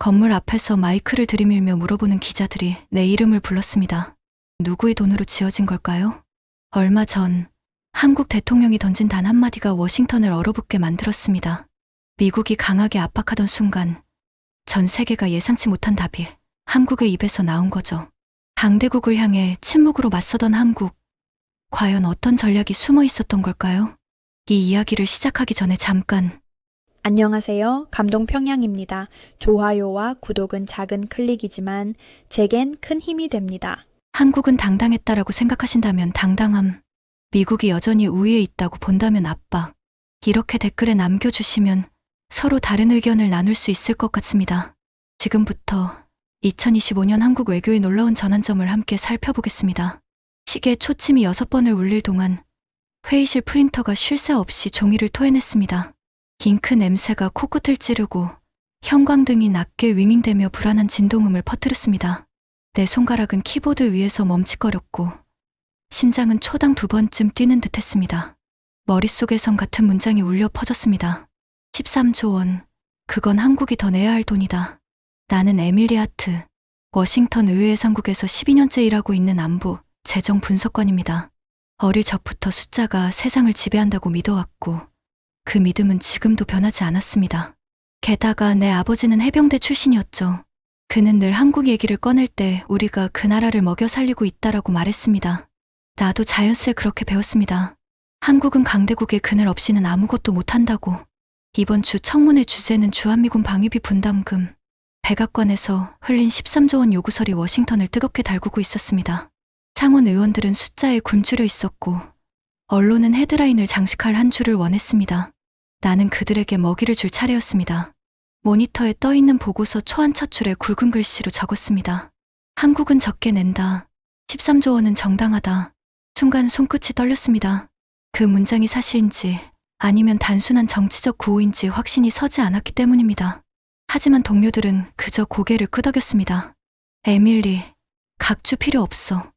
건물 앞에서 마이크를 들이밀며 물어보는 기자들이 내 이름을 불렀습니다. 누구의 돈으로 지어진 걸까요? 얼마 전 한국 대통령이 던진 단 한마디가 워싱턴을 얼어붙게 만들었습니다. 미국이 강하게 압박하던 순간 전 세계가 예상치 못한 답이 한국의 입에서 나온 거죠. 강대국을 향해 침묵으로 맞서던 한국. 과연 어떤 전략이 숨어 있었던 걸까요? 이 이야기를 시작하기 전에 잠깐. 안녕하세요. 감동평양입니다. 좋아요와 구독은 작은 클릭이지만 제겐 큰 힘이 됩니다. 한국은 당당했다라고 생각하신다면 당당함, 미국이 여전히 우위에 있다고 본다면 압박, 이렇게 댓글에 남겨주시면 서로 다른 의견을 나눌 수 있을 것 같습니다. 지금부터 2025년 한국 외교의 놀라운 전환점을 함께 살펴보겠습니다. 시계 초침이 6번을 울릴 동안 회의실 프린터가 쉴 새 없이 종이를 토해냈습니다. 잉크 냄새가 코끝을 찌르고 형광등이 낮게 윙윙대며 불안한 진동음을 퍼뜨렸습니다. 내 손가락은 키보드 위에서 멈칫거렸고 심장은 초당 2번쯤 뛰는 듯했습니다. 머릿속에선 같은 문장이 울려 퍼졌습니다. 13조 원, 그건 한국이 더 내야 할 돈이다. 나는 에밀리 하트, 워싱턴 의회 예산국에서 12년째 일하고 있는 안보, 재정 분석관입니다. 어릴 적부터 숫자가 세상을 지배한다고 믿어왔고 그 믿음은 지금도 변하지 않았습니다. 게다가 내 아버지는 해병대 출신이었죠. 그는 늘 한국 얘기를 꺼낼 때 우리가 그 나라를 먹여 살리고 있다라고 말했습니다. 나도 자연스레 그렇게 배웠습니다. 한국은 강대국의 그늘 없이는 아무것도 못한다고. 이번 주 청문회 주제는 주한미군 방위비 분담금. 백악관에서 흘린 13조 원 요구설이 워싱턴을 뜨겁게 달구고 있었습니다. 상원 의원들은 숫자에 굶주려 있었고 언론은 헤드라인을 장식할 한 줄을 원했습니다. 나는 그들에게 먹이를 줄 차례였습니다. 모니터에 떠있는 보고서 초안 첫 줄에 굵은 글씨로 적었습니다. 한국은 적게 낸다. 13조 원은 정당하다. 순간 손끝이 떨렸습니다. 그 문장이 사실인지 아니면 단순한 정치적 구호인지 확신이 서지 않았기 때문입니다. 하지만 동료들은 그저 고개를 끄덕였습니다. 에밀리, 각주 필요 없어.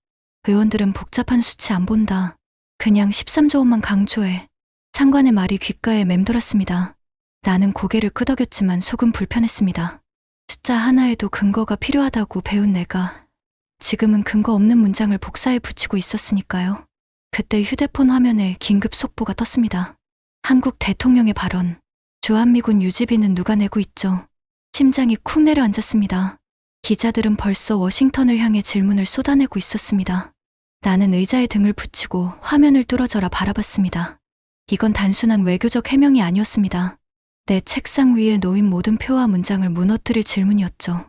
의원들은 복잡한 수치 안 본다. 그냥 13조 원만 강조해. 상관의 말이 귓가에 맴돌았습니다. 나는 고개를 끄덕였지만 속은 불편했습니다. 숫자 하나에도 근거가 필요하다고 배운 내가 지금은 근거 없는 문장을 복사해 붙이고 있었으니까요. 그때 휴대폰 화면에 긴급 속보가 떴습니다. 한국 대통령의 발언. 주한미군 유지비는 누가 내고 있죠? 심장이 쿵 내려앉았습니다. 기자들은 벌써 워싱턴을 향해 질문을 쏟아내고 있었습니다. 나는 의자에 등을 붙이고 화면을 뚫어져라 바라봤습니다. 이건 단순한 외교적 해명이 아니었습니다. 내 책상 위에 놓인 모든 표와 문장을 무너뜨릴 질문이었죠.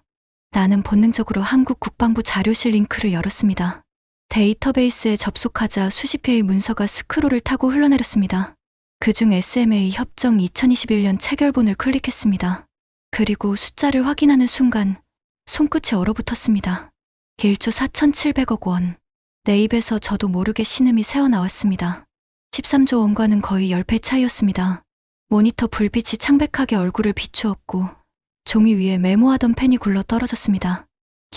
나는 본능적으로 한국 국방부 자료실 링크를 열었습니다. 데이터베이스에 접속하자 수십 회의 문서가 스크롤을 타고 흘러내렸습니다. 그중 SMA 협정 2021년 체결본을 클릭했습니다. 그리고 숫자를 확인하는 순간 손끝이 얼어붙었습니다. 1조 4,700억 원. 내 입에서 저도 모르게 신음이 새어나왔습니다. 13조 원과는 거의 10배 차이였습니다. 모니터 불빛이 창백하게 얼굴을 비추었고 종이 위에 메모하던 펜이 굴러 떨어졌습니다.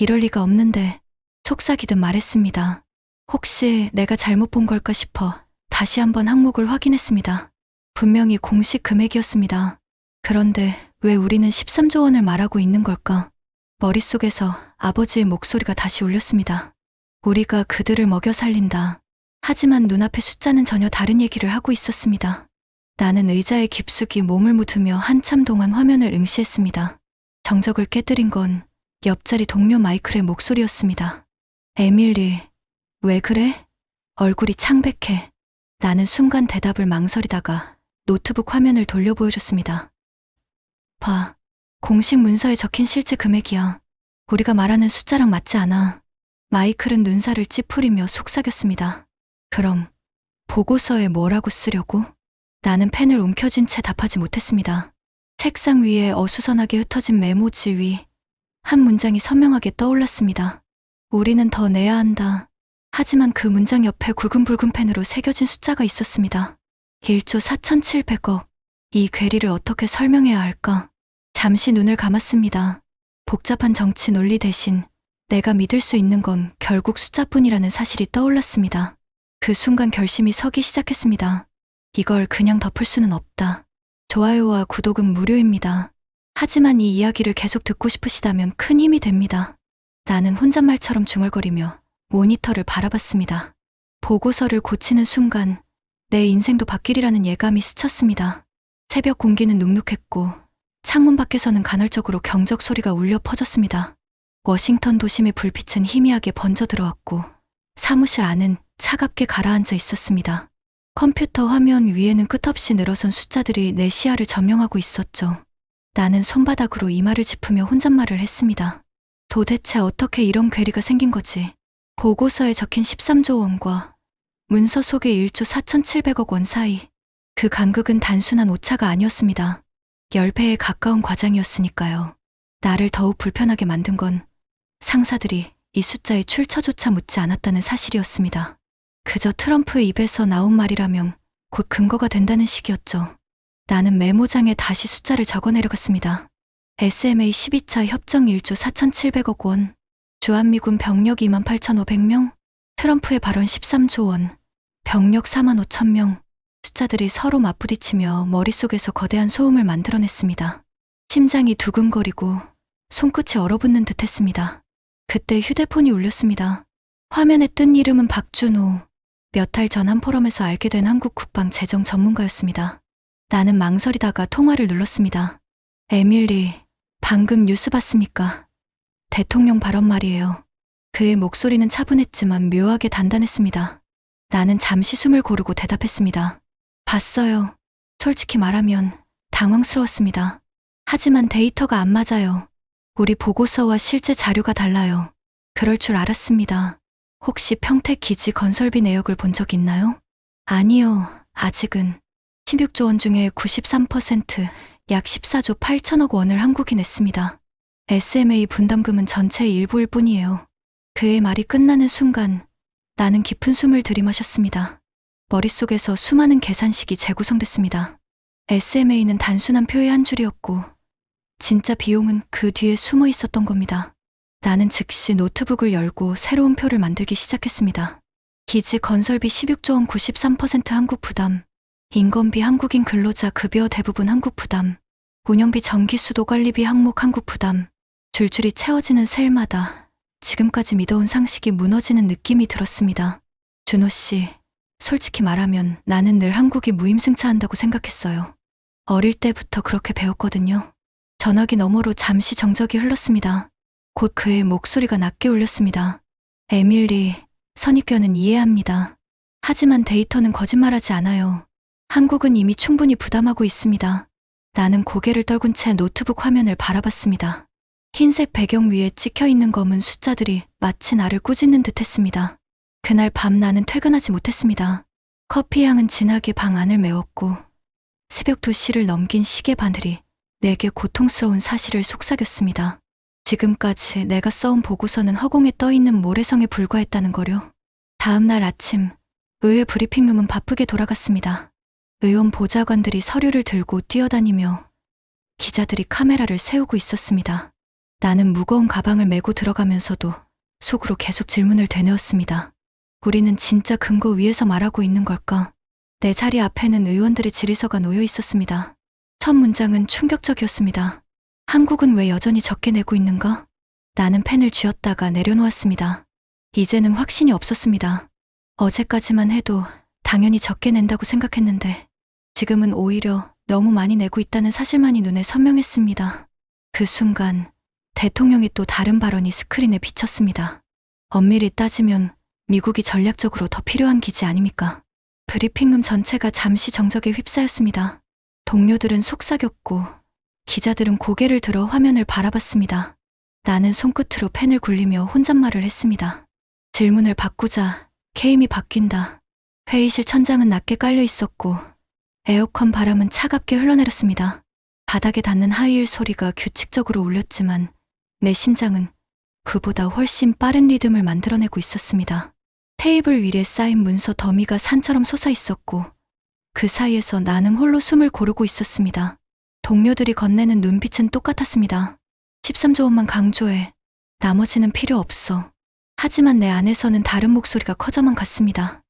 이럴 리가 없는데 속삭이듯 말했습니다. 혹시 내가 잘못 본 걸까 싶어 다시 한번 항목을 확인했습니다. 분명히 공식 금액이었습니다. 그런데 왜 우리는 13조 원을 말하고 있는 걸까? 머릿속에서 아버지의 목소리가 다시 울렸습니다. 우리가 그들을 먹여 살린다. 하지만 눈앞의 숫자는 전혀 다른 얘기를 하고 있었습니다. 나는 의자에 깊숙이 몸을 묻으며 한참 동안 화면을 응시했습니다. 정적을 깨뜨린 건 옆자리 동료 마이클의 목소리였습니다. 에밀리, 왜 그래? 얼굴이 창백해. 나는 순간 대답을 망설이다가 노트북 화면을 돌려 보여줬습니다. 봐, 공식 문서에 적힌 실제 금액이야. 우리가 말하는 숫자랑 맞지 않아. 마이클은 눈살을 찌푸리며 속삭였습니다. 그럼 보고서에 뭐라고 쓰려고? 나는 펜을 움켜쥔 채 답하지 못했습니다. 책상 위에 어수선하게 흩어진 메모지 위 한 문장이 선명하게 떠올랐습니다. 우리는 더 내야 한다. 하지만 그 문장 옆에 굵은 붉은 펜으로 새겨진 숫자가 있었습니다. 1조 4,700억. 이 괴리를 어떻게 설명해야 할까? 잠시 눈을 감았습니다. 복잡한 정치 논리 대신 내가 믿을 수 있는 건 결국 숫자뿐이라는 사실이 떠올랐습니다. 그 순간 결심이 서기 시작했습니다. 이걸 그냥 덮을 수는 없다. 좋아요와 구독은 무료입니다. 하지만 이 이야기를 계속 듣고 싶으시다면 큰 힘이 됩니다. 나는 혼잣말처럼 중얼거리며 모니터를 바라봤습니다. 보고서를 고치는 순간 내 인생도 바뀌리라는 예감이 스쳤습니다. 새벽 공기는 눅눅했고 창문 밖에서는 간헐적으로 경적 소리가 울려 퍼졌습니다. 워싱턴 도심의 불빛은 희미하게 번져 들어왔고 사무실 안은 차갑게 가라앉아 있었습니다. 컴퓨터 화면 위에는 끝없이 늘어선 숫자들이 내 시야를 점령하고 있었죠. 나는 손바닥으로 이마를 짚으며 혼잣말을 했습니다. 도대체 어떻게 이런 괴리가 생긴 거지? 보고서에 적힌 13조 원과 문서 속의 1조 4,700억 원 사이, 그 간극은 단순한 오차가 아니었습니다. 10배에 가까운 과장이었으니까요. 나를 더욱 불편하게 만든 건 상사들이 이 숫자의 출처조차 묻지 않았다는 사실이었습니다. 그저 트럼프의 입에서 나온 말이라면 곧 근거가 된다는 식이었죠. 나는 메모장에 다시 숫자를 적어 내려갔습니다. SMA 12차 협정 1조 4,700억 원, 주한미군 병력 28,500명, 트럼프의 발언 13조 원, 병력 45,000명, 숫자들이 서로 맞부딪히며 머릿속에서 거대한 소음을 만들어냈습니다. 심장이 두근거리고 손끝이 얼어붙는 듯 했습니다. 그때 휴대폰이 울렸습니다. 화면에 뜬 이름은 박준호. 몇 달 전 한 포럼에서 알게 된 한국 국방 재정 전문가였습니다. 나는 망설이다가 통화를 눌렀습니다. 에밀리, 방금 뉴스 봤습니까? 대통령 발언 말이에요. 그의 목소리는 차분했지만 묘하게 단단했습니다. 나는 잠시 숨을 고르고 대답했습니다. 봤어요. 솔직히 말하면 당황스러웠습니다. 하지만 데이터가 안 맞아요. 우리 보고서와 실제 자료가 달라요. 그럴 줄 알았습니다. 혹시 평택 기지 건설비 내역을 본 적 있나요? 아니요, 아직은. 16조 원 중에 93%, 약 14조 8천억 원을 한국이 냈습니다. SMA 분담금은 전체의 일부일 뿐이에요. 그의 말이 끝나는 순간 나는 깊은 숨을 들이마셨습니다. 머릿속에서 수많은 계산식이 재구성됐습니다. SMA는 단순한 표의 한 줄이었고 진짜 비용은 그 뒤에 숨어 있었던 겁니다. 나는 즉시 노트북을 열고 새로운 표를 만들기 시작했습니다. 기지 건설비 16조 원 93% 한국 부담, 인건비 한국인 근로자 급여 대부분 한국 부담, 운영비 전기 수도 관리비 항목 한국 부담, 줄줄이 채워지는 셀마다 지금까지 믿어온 상식이 무너지는 느낌이 들었습니다. 준호 씨, 솔직히 말하면 나는 늘 한국이 무임승차한다고 생각했어요. 어릴 때부터 그렇게 배웠거든요. 전화기 너머로 잠시 정적이 흘렀습니다. 곧 그의 목소리가 낮게 울렸습니다. 에밀리, 선입견은 이해합니다. 하지만 데이터는 거짓말하지 않아요. 한국은 이미 충분히 부담하고 있습니다. 나는 고개를 떨군 채 노트북 화면을 바라봤습니다. 흰색 배경 위에 찍혀있는 검은 숫자들이 마치 나를 꾸짖는 듯 했습니다. 그날 밤 나는 퇴근하지 못했습니다. 커피 향은 진하게 방 안을 메웠고 새벽 2시를 넘긴 시계 바늘이 내게 고통스러운 사실을 속삭였습니다. 지금까지 내가 써온 보고서는 허공에 떠있는 모래성에 불과했다는 거요. 다음 날 아침 의회 브리핑룸은 바쁘게 돌아갔습니다. 의원 보좌관들이 서류를 들고 뛰어다니며 기자들이 카메라를 세우고 있었습니다. 나는 무거운 가방을 메고 들어가면서도 속으로 계속 질문을 되뇌었습니다. 우리는 진짜 근거 위에서 말하고 있는 걸까? 내 자리 앞에는 의원들의 질의서가 놓여 있었습니다. 첫 문장은 충격적이었습니다. 한국은 왜 여전히 적게 내고 있는가? 나는 펜을 쥐었다가 내려놓았습니다. 이제는 확신이 없었습니다. 어제까지만 해도 당연히 적게 낸다고 생각했는데 지금은 오히려 너무 많이 내고 있다는 사실만이 눈에 선명했습니다. 그 순간 대통령의 또 다른 발언이 스크린에 비쳤습니다. 엄밀히 따지면 미국이 전략적으로 더 필요한 기지 아닙니까? 브리핑룸 전체가 잠시 정적에 휩싸였습니다. 동료들은 속삭였고 기자들은 고개를 들어 화면을 바라봤습니다. 나는 손끝으로 펜을 굴리며 혼잣말을 했습니다. 질문을 바꾸자 게임이 바뀐다. 회의실 천장은 낮게 깔려 있었고 에어컨 바람은 차갑게 흘러내렸습니다. 바닥에 닿는 하이힐 소리가 규칙적으로 울렸지만 내 심장은 그보다 훨씬 빠른 리듬을 만들어내고 있었습니다. 테이블 위에 쌓인 문서 더미가 산처럼 솟아 있었고 그 사이에서 나는 홀로 숨을 고르고 있었습니다. 동료들이 건네는 눈빛은 똑같았습니다. 13조 원만 강조해. 나머지는 필요 없어. 하지만 내 안에서는 다른 목소리가 커져만 갔습니다.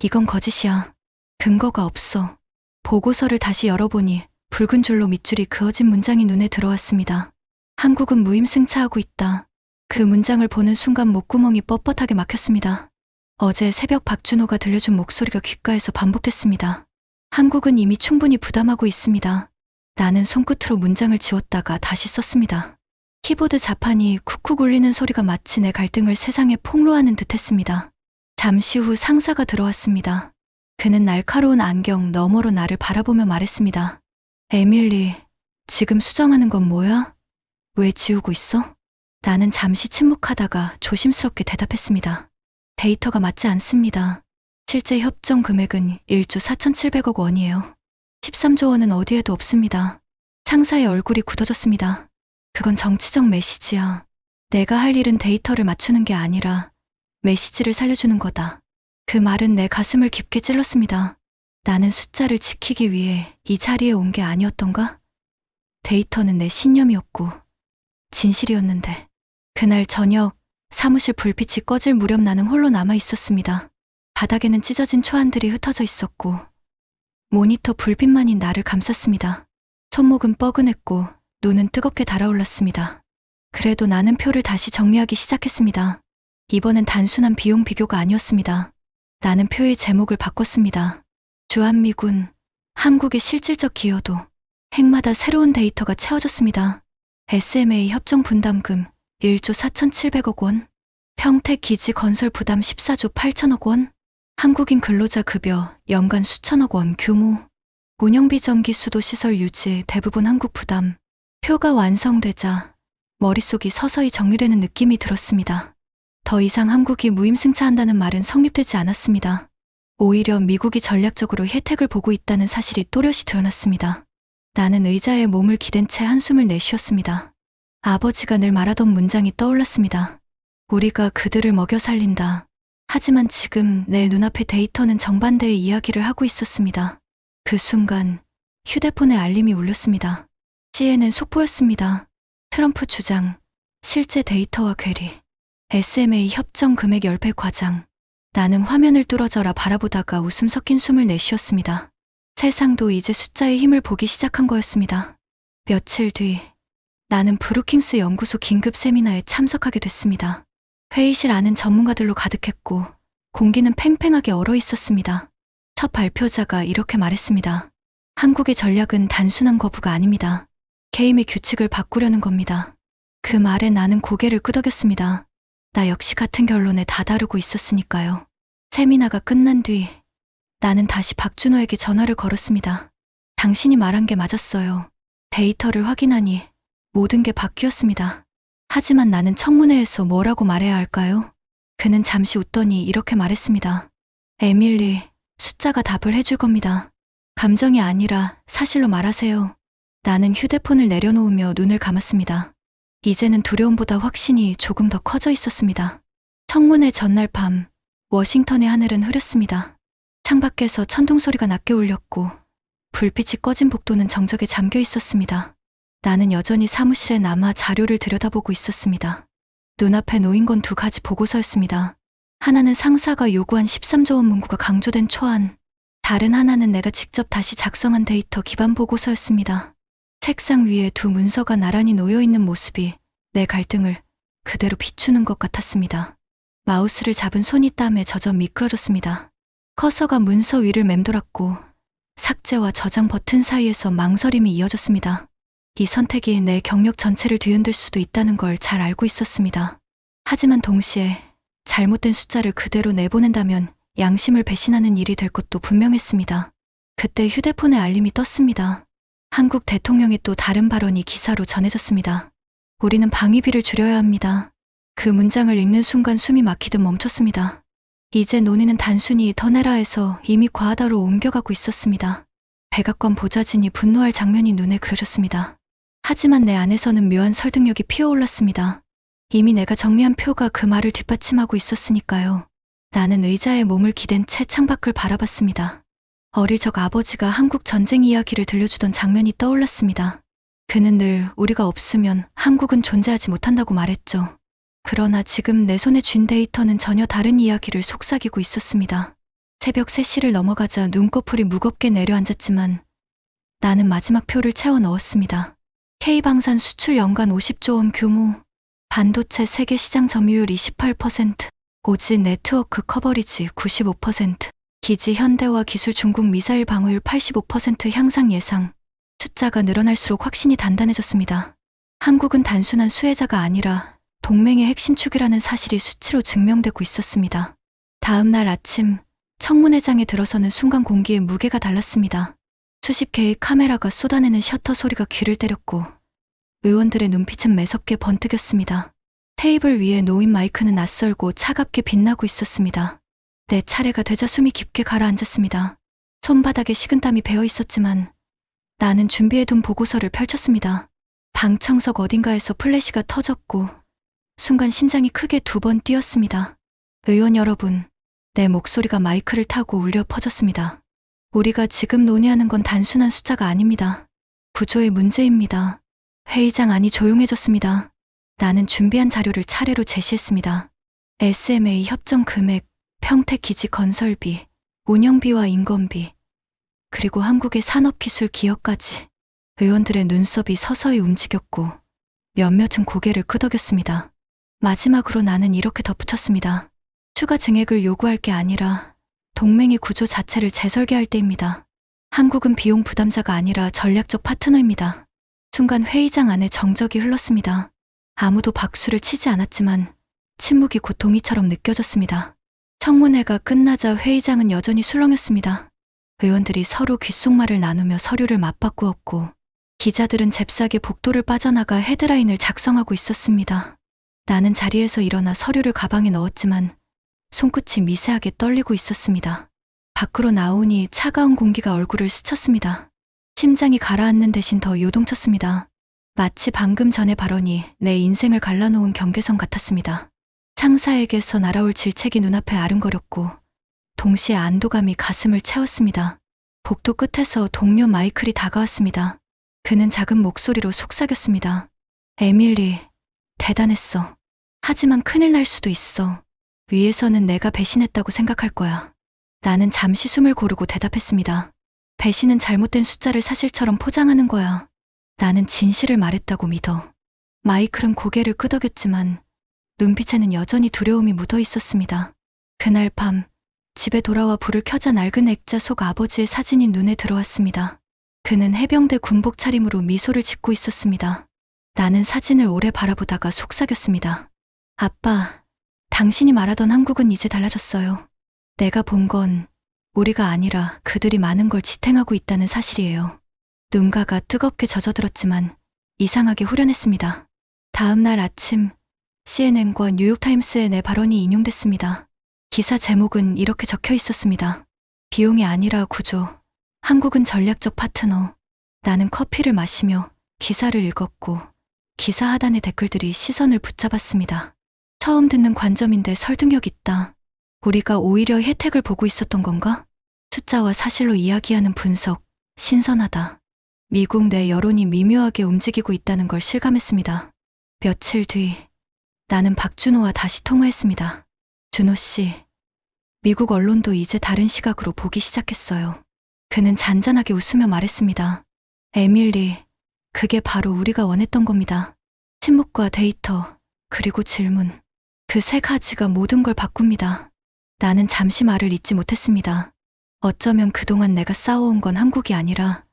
이건 거짓이야. 근거가 없어. 보고서를 다시 열어보니 붉은 줄로 밑줄이 그어진 문장이 눈에 들어왔습니다. 한국은 무임승차하고 있다. 그 문장을 보는 순간 목구멍이 뻣뻣하게 막혔습니다. 어제 새벽 박준호가 들려준 목소리가 귓가에서 반복됐습니다. 한국은 이미 충분히 부담하고 있습니다. 나는 손끝으로 문장을 지웠다가 다시 썼습니다. 키보드 자판이 쿡쿡 울리는 소리가 마치 내 갈등을 세상에 폭로하는 듯했습니다. 잠시 후 상사가 들어왔습니다. 그는 날카로운 안경 너머로 나를 바라보며 말했습니다. 에밀리, 지금 수정하는 건 뭐야? 왜 지우고 있어? 나는 잠시 침묵하다가 조심스럽게 대답했습니다. 데이터가 맞지 않습니다. 실제 협정 금액은 1조 4,700억 원이에요. 13조 원은 어디에도 없습니다. 상사의 얼굴이 굳어졌습니다. 그건 정치적 메시지야. 내가 할 일은 데이터를 맞추는 게 아니라 메시지를 살려주는 거다. 그 말은 내 가슴을 깊게 찔렀습니다. 나는 숫자를 지키기 위해 이 자리에 온 게 아니었던가? 데이터는 내 신념이었고 진실이었는데. 그날 저녁 사무실 불빛이 꺼질 무렵 나는 홀로 남아 있었습니다. 바닥에는 찢어진 초안들이 흩어져 있었고 모니터 불빛만이 나를 감쌌습니다. 손목은 뻐근했고 눈은 뜨겁게 달아올랐습니다. 그래도 나는 표를 다시 정리하기 시작했습니다. 이번엔 단순한 비용 비교가 아니었습니다. 나는 표의 제목을 바꿨습니다. 주한미군, 한국의 실질적 기여도. 해마다 새로운 데이터가 채워졌습니다. SMA 협정 분담금 1조 4,700억 원, 평택 기지 건설 부담 14조 8천억 원, 한국인 근로자 급여 연간 수천억 원 규모, 운영비 전기 수도 시설 유지 대부분 한국 부담. 표가 완성되자 머릿속이 서서히 정리되는 느낌이 들었습니다. 더 이상 한국이 무임승차한다는 말은 성립되지 않았습니다. 오히려 미국이 전략적으로 혜택을 보고 있다는 사실이 또렷이 드러났습니다. 나는 의자에 몸을 기댄 채 한숨을 내쉬었습니다. 아버지가 늘 말하던 문장이 떠올랐습니다. 우리가 그들을 먹여 살린다. 하지만 지금 내 눈앞의 데이터는 정반대의 이야기를 하고 있었습니다. 그 순간 휴대폰에 알림이 울렸습니다. CNN 속보였습니다. 트럼프 주장, 실제 데이터와 괴리. SMA 협정 금액 10배 과장. 나는 화면을 뚫어져라 바라보다가 웃음 섞인 숨을 내쉬었습니다. 세상도 이제 숫자의 힘을 보기 시작한 거였습니다. 며칠 뒤 나는 브루킹스 연구소 긴급 세미나에 참석하게 됐습니다. 회의실 안은 전문가들로 가득했고 공기는 팽팽하게 얼어 있었습니다. 첫 발표자가 이렇게 말했습니다. 한국의 전략은 단순한 거부가 아닙니다. 게임의 규칙을 바꾸려는 겁니다. 그 말에 나는 고개를 끄덕였습니다. 나 역시 같은 결론에 다다르고 있었으니까요. 세미나가 끝난 뒤 나는 다시 박준호에게 전화를 걸었습니다. 당신이 말한 게 맞았어요. 데이터를 확인하니 모든 게 바뀌었습니다. 하지만 나는 청문회에서 뭐라고 말해야 할까요? 그는 잠시 웃더니 이렇게 말했습니다. 에밀리, 숫자가 답을 해줄 겁니다. 감정이 아니라 사실로 말하세요. 나는 휴대폰을 내려놓으며 눈을 감았습니다. 이제는 두려움보다 확신이 조금 더 커져 있었습니다. 청문회 전날 밤 워싱턴의 하늘은 흐렸습니다. 창밖에서 천둥 소리가 낮게 울렸고 불빛이 꺼진 복도는 정적에 잠겨 있었습니다. 나는 여전히 사무실에 남아 자료를 들여다보고 있었습니다. 눈앞에 놓인 건 두 가지 보고서였습니다. 하나는 상사가 요구한 13조 원 문구가 강조된 초안, 다른 하나는 내가 직접 다시 작성한 데이터 기반 보고서였습니다. 책상 위에 두 문서가 나란히 놓여있는 모습이 내 갈등을 그대로 비추는 것 같았습니다. 마우스를 잡은 손이 땀에 젖어 미끄러졌습니다. 커서가 문서 위를 맴돌았고 삭제와 저장 버튼 사이에서 망설임이 이어졌습니다. 이 선택이 내 경력 전체를 뒤흔들 수도 있다는 걸 잘 알고 있었습니다. 하지만 동시에 잘못된 숫자를 그대로 내보낸다면 양심을 배신하는 일이 될 것도 분명했습니다. 그때 휴대폰에 알림이 떴습니다. 한국 대통령의 또 다른 발언이 기사로 전해졌습니다. 우리는 방위비를 줄여야 합니다. 그 문장을 읽는 순간 숨이 막히듯 멈췄습니다. 이제 논의는 단순히 더 내라에서 이미 과하다로 옮겨가고 있었습니다. 백악관 보좌진이 분노할 장면이 눈에 그려졌습니다. 하지만 내 안에서는 묘한 설득력이 피어올랐습니다. 이미 내가 정리한 표가 그 말을 뒷받침하고 있었으니까요. 나는 의자에 몸을 기댄 채 창밖을 바라봤습니다. 어릴 적 아버지가 한국 전쟁 이야기를 들려주던 장면이 떠올랐습니다. 그는 늘 우리가 없으면 한국은 존재하지 못한다고 말했죠. 그러나 지금 내 손에 쥔 데이터는 전혀 다른 이야기를 속삭이고 있었습니다. 새벽 3시를 넘어가자 눈꺼풀이 무겁게 내려앉았지만 나는 마지막 표를 채워 넣었습니다. K방산 수출 연간 50조 원 규모, 반도체 세계 시장 점유율 28%, 5G 네트워크 커버리지 95%, 기지 현대화 기술 중국 미사일 방어율 85% 향상 예상. 숫자가 늘어날수록 확신이 단단해졌습니다. 한국은 단순한 수혜자가 아니라 동맹의 핵심 축이라는 사실이 수치로 증명되고 있었습니다. 다음 날 아침 청문회장에 들어서는 순간 공기에 무게가 달랐습니다. 수십 개의 카메라가 쏟아내는 셔터 소리가 귀를 때렸고 의원들의 눈빛은 매섭게 번뜩였습니다. 테이블 위에 놓인 마이크는 낯설고 차갑게 빛나고 있었습니다. 내 차례가 되자 숨이 깊게 가라앉았습니다. 손바닥에 식은땀이 배어 있었지만 나는 준비해둔 보고서를 펼쳤습니다. 방청석 어딘가에서 플래시가 터졌고 순간 심장이 크게 2번 뛰었습니다. 의원 여러분, 내 목소리가 마이크를 타고 울려 퍼졌습니다. 우리가 지금 논의하는 건 단순한 숫자가 아닙니다. 구조의 문제입니다. 회의장 안이 조용해졌습니다. 나는 준비한 자료를 차례로 제시했습니다. SMA 협정 금액, 평택 기지 건설비, 운영비와 인건비, 그리고 한국의 산업기술 기여까지. 의원들의 눈썹이 서서히 움직였고 몇몇은 고개를 끄덕였습니다. 마지막으로 나는 이렇게 덧붙였습니다. 추가 증액을 요구할 게 아니라 동맹의 구조 자체를 재설계할 때입니다. 한국은 비용 부담자가 아니라 전략적 파트너입니다. 순간 회의장 안에 정적이 흘렀습니다. 아무도 박수를 치지 않았지만 침묵이 곧 동의처럼 느껴졌습니다. 청문회가 끝나자 회의장은 여전히 술렁였습니다. 의원들이 서로 귓속말을 나누며 서류를 맞바꾸었고 기자들은 잽싸게 복도를 빠져나가 헤드라인을 작성하고 있었습니다. 나는 자리에서 일어나 서류를 가방에 넣었지만 손끝이 미세하게 떨리고 있었습니다. 밖으로 나오니 차가운 공기가 얼굴을 스쳤습니다. 심장이 가라앉는 대신 더 요동쳤습니다. 마치 방금 전의 발언이 내 인생을 갈라놓은 경계선 같았습니다. 상사에게서 날아올 질책이 눈앞에 아른거렸고 동시에 안도감이 가슴을 채웠습니다. 복도 끝에서 동료 마이클이 다가왔습니다. 그는 작은 목소리로 속삭였습니다. 에밀리, 대단했어. 하지만 큰일 날 수도 있어. 위에서는 내가 배신했다고 생각할 거야. 나는 잠시 숨을 고르고 대답했습니다. 배신은 잘못된 숫자를 사실처럼 포장하는 거야. 나는 진실을 말했다고 믿어. 마이클은 고개를 끄덕였지만 눈빛에는 여전히 두려움이 묻어 있었습니다. 그날 밤 집에 돌아와 불을 켜자 낡은 액자 속 아버지의 사진이 눈에 들어왔습니다. 그는 해병대 군복 차림으로 미소를 짓고 있었습니다. 나는 사진을 오래 바라보다가 속삭였습니다. 아빠, 당신이 말하던 한국은 이제 달라졌어요. 내가 본 건 우리가 아니라 그들이 많은 걸 지탱하고 있다는 사실이에요. 눈가가 뜨겁게 젖어들었지만 이상하게 후련했습니다. 다음 날 아침 CNN과 뉴욕타임스에 내 발언이 인용됐습니다. 기사 제목은 이렇게 적혀 있었습니다. 비용이 아니라 구조. 한국은 전략적 파트너. 나는 커피를 마시며 기사를 읽었고 기사 하단의 댓글들이 시선을 붙잡았습니다. 처음 듣는 관점인데 설득력 있다. 우리가 오히려 혜택을 보고 있었던 건가? 숫자와 사실로 이야기하는 분석, 신선하다. 미국 내 여론이 미묘하게 움직이고 있다는 걸 실감했습니다. 며칠 뒤 나는 박준호와 다시 통화했습니다. 준호 씨, 미국 언론도 이제 다른 시각으로 보기 시작했어요. 그는 잔잔하게 웃으며 말했습니다. 에밀리, 그게 바로 우리가 원했던 겁니다. 침묵과 데이터, 그리고 질문. 그 세 가지가 모든 걸 바꿉니다. 나는 잠시 말을 잇지 못했습니다. 어쩌면 그동안 내가 싸워온 건 한국이 아니라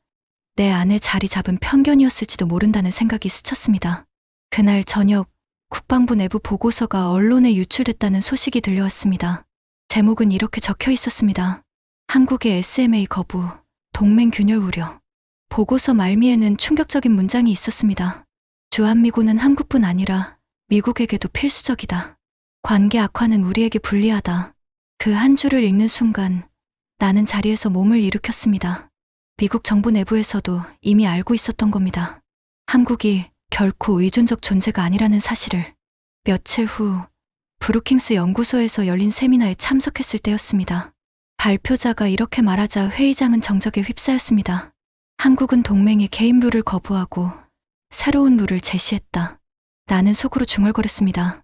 내 안에 자리 잡은 편견이었을지도 모른다는 생각이 스쳤습니다. 그날 저녁 국방부 내부 보고서가 언론에 유출됐다는 소식이 들려왔습니다. 제목은 이렇게 적혀 있었습니다. 한국의 SMA 거부, 동맹 균열 우려. 보고서 말미에는 충격적인 문장이 있었습니다. 주한미군은 한국뿐 아니라 미국에게도 필수적이다. 관계 악화는 우리에게 불리하다. 그 한 줄을 읽는 순간 나는 자리에서 몸을 일으켰습니다. 미국 정부 내부에서도 이미 알고 있었던 겁니다. 한국이 결코 의존적 존재가 아니라는 사실을. 며칠 후 브루킹스 연구소에서 열린 세미나에 참석했을 때였습니다. 발표자가 이렇게 말하자 회의장은 정적에 휩싸였습니다. 한국은 동맹의 개입 룰을 거부하고 새로운 룰을 제시했다. 나는 속으로 중얼거렸습니다.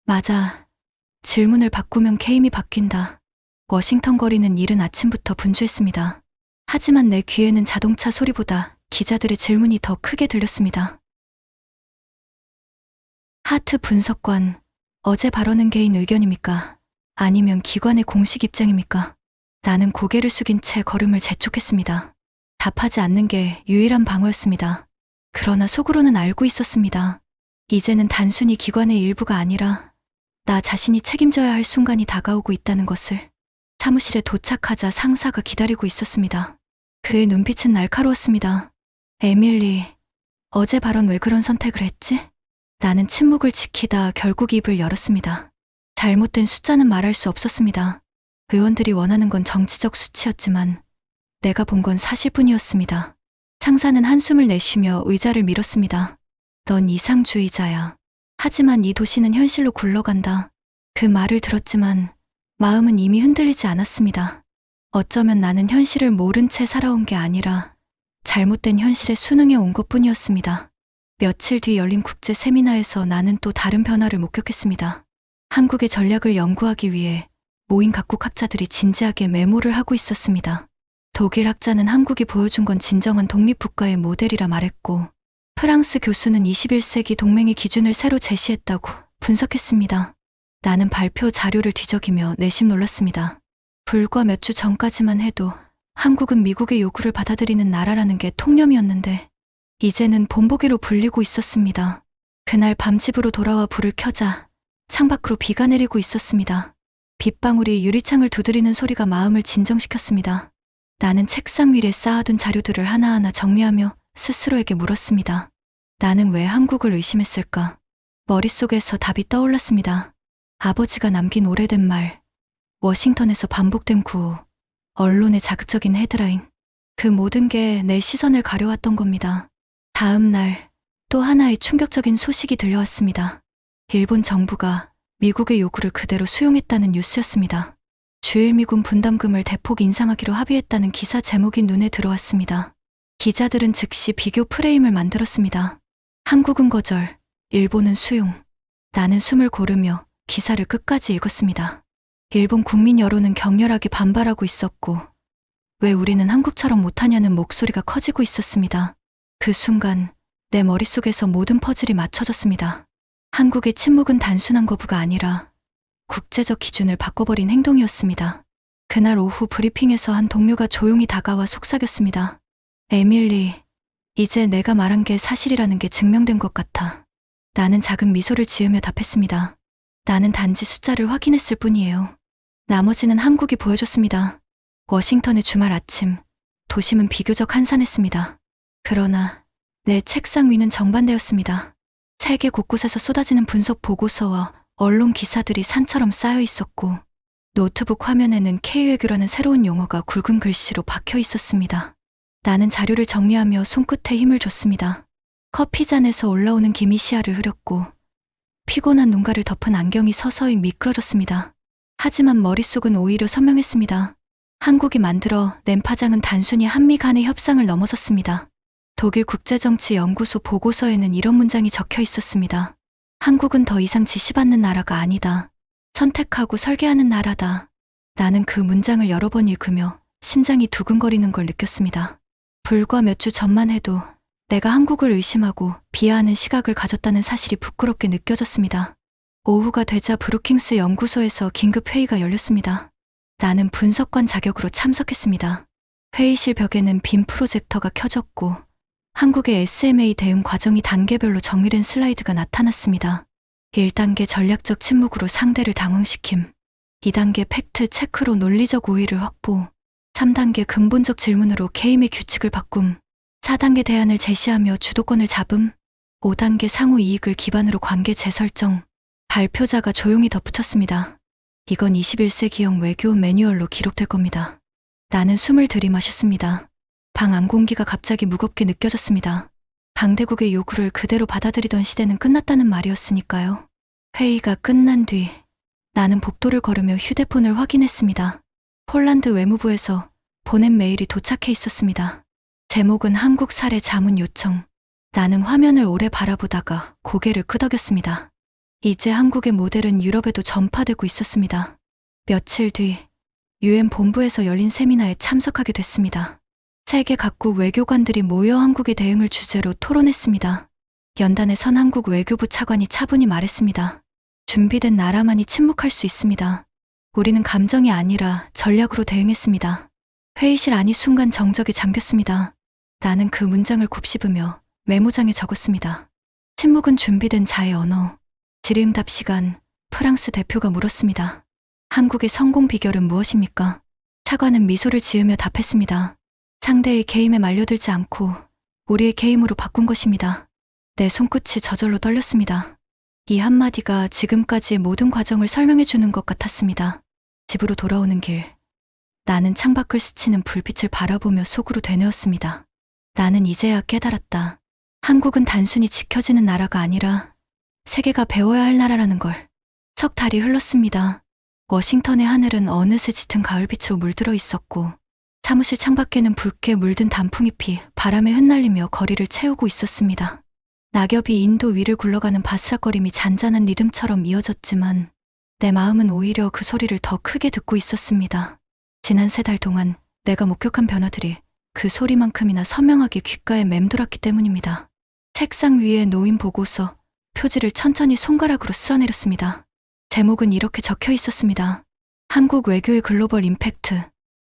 맞아. 질문을 바꾸면 게임이 바뀐다. 워싱턴 거리는 이른 아침부터 분주했습니다. 하지만 내 귀에는 자동차 소리보다 기자들의 질문이 더 크게 들렸습니다. 하트 분석관, 어제 발언은 개인 의견입니까? 아니면 기관의 공식 입장입니까? 나는 고개를 숙인 채 걸음을 재촉했습니다. 답하지 않는 게 유일한 방어였습니다. 그러나 속으로는 알고 있었습니다. 이제는 단순히 기관의 일부가 아니라 나 자신이 책임져야 할 순간이 다가오고 있다는 것을. 사무실에 도착하자 상사가 기다리고 있었습니다. 그의 눈빛은 날카로웠습니다. 에밀리, 어제 발언 왜 그런 선택을 했지? 나는 침묵을 지키다 결국 입을 열었습니다. 잘못된 숫자는 말할 수 없었습니다. 의원들이 원하는 건 정치적 수치였지만 내가 본 건 사실뿐이었습니다. 상사는 한숨을 내쉬며 의자를 밀었습니다. 넌 이상주의자야. 하지만 이 도시는 현실로 굴러간다. 그 말을 들었지만 마음은 이미 흔들리지 않았습니다. 어쩌면 나는 현실을 모른 채 살아온 게 아니라 잘못된 현실에 순응해 온 것뿐이었습니다. 며칠 뒤 열린 국제 세미나에서 나는 또 다른 변화를 목격했습니다. 한국의 전략을 연구하기 위해 모인 각국 학자들이 진지하게 메모를 하고 있었습니다. 독일 학자는 한국이 보여준 건 진정한 독립국가의 모델이라 말했고, 프랑스 교수는 21세기 동맹의 기준을 새로 제시했다고 분석했습니다. 나는 발표 자료를 뒤적이며 내심 놀랐습니다. 불과 몇 주 전까지만 해도 한국은 미국의 요구를 받아들이는 나라라는 게 통념이었는데 이제는 본보기로 불리고 있었습니다. 그날 밤 집으로 돌아와 불을 켜자 창밖으로 비가 내리고 있었습니다. 빗방울이 유리창을 두드리는 소리가 마음을 진정시켰습니다. 나는 책상 위에 쌓아둔 자료들을 하나하나 정리하며 스스로에게 물었습니다. 나는 왜 한국을 의심했을까? 머릿속에서 답이 떠올랐습니다. 아버지가 남긴 오래된 말, 워싱턴에서 반복된 구호, 언론의 자극적인 헤드라인, 그 모든 게 내 시선을 가려왔던 겁니다. 다음 날 또 하나의 충격적인 소식이 들려왔습니다. 일본 정부가 미국의 요구를 그대로 수용했다는 뉴스였습니다. 주일미군 분담금을 대폭 인상하기로 합의했다는 기사 제목이 눈에 들어왔습니다. 기자들은 즉시 비교 프레임을 만들었습니다. 한국은 거절, 일본은 수용. 나는 숨을 고르며 기사를 끝까지 읽었습니다. 일본 국민 여론은 격렬하게 반발하고 있었고, 왜 우리는 한국처럼 못하냐는 목소리가 커지고 있었습니다. 그 순간 내 머릿속에서 모든 퍼즐이 맞춰졌습니다. 한국의 침묵은 단순한 거부가 아니라 국제적 기준을 바꿔버린 행동이었습니다. 그날 오후 브리핑에서 한 동료가 조용히 다가와 속삭였습니다. 에밀리, 이제 내가 말한 게 사실이라는 게 증명된 것 같아. 나는 작은 미소를 지으며 답했습니다. 나는 단지 숫자를 확인했을 뿐이에요. 나머지는 한국이 보여줬습니다. 워싱턴의 주말 아침, 도심은 비교적 한산했습니다. 그러나 내 책상 위는 정반대였습니다. 세계 곳곳에서 쏟아지는 분석 보고서와 언론 기사들이 산처럼 쌓여 있었고, 노트북 화면에는 K외교라는 새로운 용어가 굵은 글씨로 박혀 있었습니다. 나는 자료를 정리하며 손끝에 힘을 줬습니다. 커피잔에서 올라오는 김이 시야를 흐렸고, 피곤한 눈가를 덮은 안경이 서서히 미끄러졌습니다. 하지만 머릿속은 오히려 선명했습니다. 한국이 만들어 낸 파장은 단순히 한미 간의 협상을 넘어섰습니다. 독일 국제정치연구소 보고서에는 이런 문장이 적혀 있었습니다. 한국은 더 이상 지시받는 나라가 아니다. 선택하고 설계하는 나라다. 나는 그 문장을 여러 번 읽으며 심장이 두근거리는 걸 느꼈습니다. 불과 몇 주 전만 해도 내가 한국을 의심하고 비하하는 시각을 가졌다는 사실이 부끄럽게 느껴졌습니다. 오후가 되자 브루킹스 연구소에서 긴급 회의가 열렸습니다. 나는 분석관 자격으로 참석했습니다. 회의실 벽에는 빔 프로젝터가 켜졌고 한국의 SMA 대응 과정이 단계별로 정리된 슬라이드가 나타났습니다. 1단계 전략적 침묵으로 상대를 당황시킴, 2단계 팩트 체크로 논리적 우위를 확보, 3단계 근본적 질문으로 게임의 규칙을 바꿈, 4단계 대안을 제시하며 주도권을 잡음, 5단계 상호 이익을 기반으로 관계 재설정. 발표자가 조용히 덧붙였습니다. 이건 21세기형 외교 매뉴얼로 기록될 겁니다. 나는 숨을 들이마셨습니다. 방 안 공기가 갑자기 무겁게 느껴졌습니다. 강대국의 요구를 그대로 받아들이던 시대는 끝났다는 말이었으니까요. 회의가 끝난 뒤 나는 복도를 걸으며 휴대폰을 확인했습니다. 폴란드 외무부에서 보낸 메일이 도착해 있었습니다. 제목은 한국 사례 자문 요청. 나는 화면을 오래 바라보다가 고개를 끄덕였습니다. 이제 한국의 모델은 유럽에도 전파되고 있었습니다. 며칠 뒤 유엔 본부에서 열린 세미나에 참석하게 됐습니다. 세계 각국 외교관들이 모여 한국의 대응을 주제로 토론했습니다. 연단의 선 한국 외교부 차관이 차분히 말했습니다. 준비된 나라만이 침묵할 수 있습니다. 우리는 감정이 아니라 전략으로 대응했습니다. 회의실 안이 순간 정적에 잠겼습니다. 나는 그 문장을 곱씹으며 메모장에 적었습니다. 침묵은 준비된 자의 언어. 질의응답 시간, 프랑스 대표가 물었습니다. 한국의 성공 비결은 무엇입니까? 차관은 미소를 지으며 답했습니다. 상대의 게임에 말려들지 않고 우리의 게임으로 바꾼 것입니다. 내 손끝이 저절로 떨렸습니다. 이 한마디가 지금까지의 모든 과정을 설명해 주는 것 같았습니다. 집으로 돌아오는 길, 나는 창밖을 스치는 불빛을 바라보며 속으로 되뇌었습니다. 나는 이제야 깨달았다. 한국은 단순히 지켜지는 나라가 아니라 세계가 배워야 할 나라라는 걸. 석 달이 흘렀습니다. 워싱턴의 하늘은 어느새 짙은 가을빛으로 물들어 있었고 사무실 창밖에는 붉게 물든 단풍잎이 바람에 흩날리며 거리를 채우고 있었습니다. 낙엽이 인도 위를 굴러가는 바스락거림이 잔잔한 리듬처럼 이어졌지만 내 마음은 오히려 그 소리를 더 크게 듣고 있었습니다. 지난 3달 동안 내가 목격한 변화들이 그 소리만큼이나 선명하게 귓가에 맴돌았기 때문입니다. 책상 위에 놓인 보고서, 표지를 천천히 손가락으로 쓸어내렸습니다. 제목은 이렇게 적혀 있었습니다. 한국 외교의 글로벌 임팩트.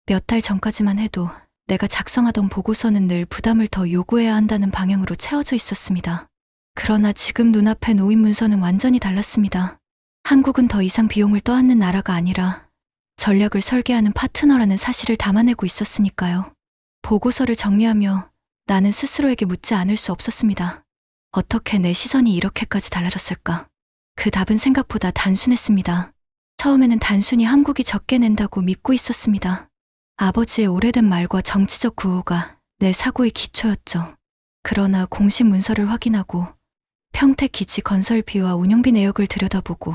몇 달 전까지만 해도 내가 작성하던 보고서는 늘 부담을 더 요구해야 한다는 방향으로 채워져 있었습니다. 그러나 지금 눈앞에 놓인 문서는 완전히 달랐습니다. 한국은 더 이상 비용을 떠안는 나라가 아니라 전략을 설계하는 파트너라는 사실을 담아내고 있었으니까요. 보고서를 정리하며 나는 스스로에게 묻지 않을 수 없었습니다. 어떻게 내 시선이 이렇게까지 달라졌을까? 그 답은 생각보다 단순했습니다. 처음에는 단순히 한국이 적게 낸다고 믿고 있었습니다. 아버지의 오래된 말과 정치적 구호가 내 사고의 기초였죠. 그러나 공식 문서를 확인하고 평택 기지 건설비와 운영비 내역을 들여다보고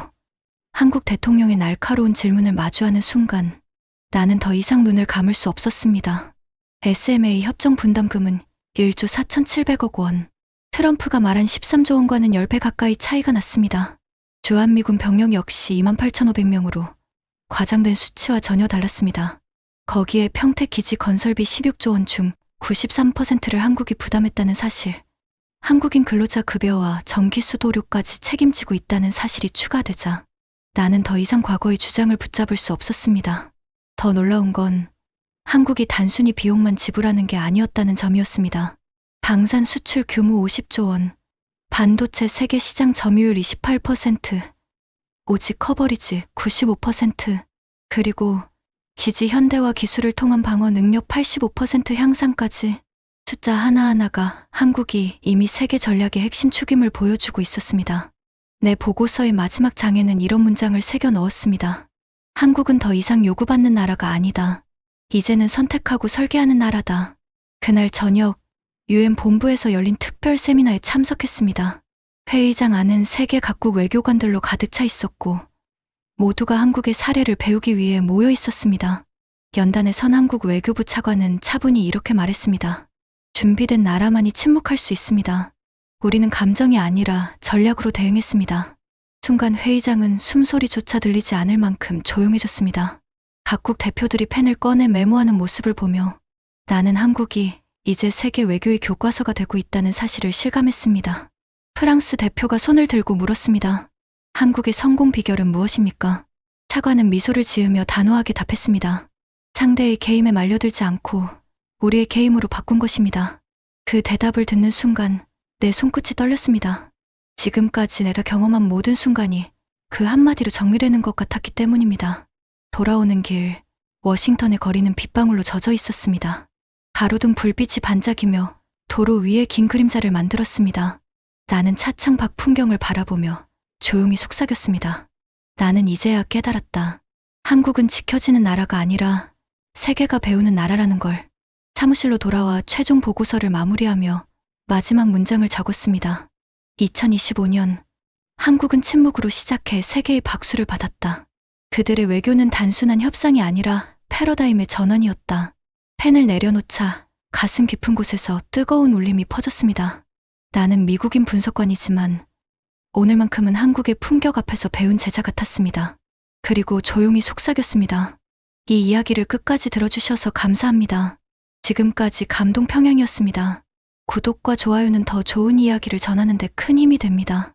한국 대통령의 날카로운 질문을 마주하는 순간 나는 더 이상 눈을 감을 수 없었습니다. SMA 협정 분담금은 1조 4,700억 원, 트럼프가 말한 13조 원과는 10배 가까이 차이가 났습니다. 주한미군 병력 역시 28,500명으로 과장된 수치와 전혀 달랐습니다. 거기에 평택 기지 건설비 16조 원 중 93%를 한국이 부담했다는 사실, 한국인 근로자 급여와 전기수 도료까지 책임지고 있다는 사실이 추가되자 나는 더 이상 과거의 주장을 붙잡을 수 없었습니다. 더 놀라운 건 한국이 단순히 비용만 지불하는 게 아니었다는 점이었습니다. 방산 수출 규모 50조 원, 반도체 세계 시장 점유율 28%, 오직 커버리지 95%, 그리고 기지 현대화 기술을 통한 방어 능력 85% 향상까지 숫자 하나하나가 한국이 이미 세계 전략의 핵심 축임을 보여주고 있었습니다. 내 보고서의 마지막 장에는 이런 문장을 새겨 넣었습니다. 한국은 더 이상 요구받는 나라가 아니다. 이제는 선택하고 설계하는 나라다. 그날 저녁 UN 본부에서 열린 특별 세미나에 참석했습니다. 회의장 안은 세계 각국 외교관들로 가득 차 있었고 모두가 한국의 사례를 배우기 위해 모여 있었습니다. 연단의 선 한국 외교부 차관은 차분히 이렇게 말했습니다. 준비된 나라만이 침묵할 수 있습니다. 우리는 감정이 아니라 전략으로 대응했습니다. 순간 회의장은 숨소리조차 들리지 않을 만큼 조용해졌습니다. 각국 대표들이 펜을 꺼내 메모하는 모습을 보며 나는 한국이 이제 세계 외교의 교과서가 되고 있다는 사실을 실감했습니다. 프랑스 대표가 손을 들고 물었습니다. 한국의 성공 비결은 무엇입니까? 차관은 미소를 지으며 단호하게 답했습니다. 상대의 게임에 말려들지 않고 우리의 게임으로 바꾼 것입니다. 그 대답을 듣는 순간 내 손끝이 떨렸습니다. 지금까지 내가 경험한 모든 순간이 그 한마디로 정리되는 것 같았기 때문입니다. 돌아오는 길, 워싱턴의 거리는 빗방울로 젖어 있었습니다. 가로등 불빛이 반짝이며 도로 위에 긴 그림자를 만들었습니다. 나는 차창 밖 풍경을 바라보며 조용히 속삭였습니다. 나는 이제야 깨달았다. 한국은 지켜지는 나라가 아니라 세계가 배우는 나라라는 걸. 사무실로 돌아와 최종 보고서를 마무리하며 마지막 문장을 적었습니다. 2025년 한국은 침묵으로 시작해 세계의 박수를 받았다. 그들의 외교는 단순한 협상이 아니라 패러다임의 전환이었다. 펜을 내려놓자 가슴 깊은 곳에서 뜨거운 울림이 퍼졌습니다. 나는 미국인 분석관이지만 오늘만큼은 한국의 품격 앞에서 배운 제자 같았습니다. 그리고 조용히 속삭였습니다. 이 이야기를 끝까지 들어주셔서 감사합니다. 지금까지 감동 평양이었습니다. 구독과 좋아요는 더 좋은 이야기를 전하는 데 큰 힘이 됩니다.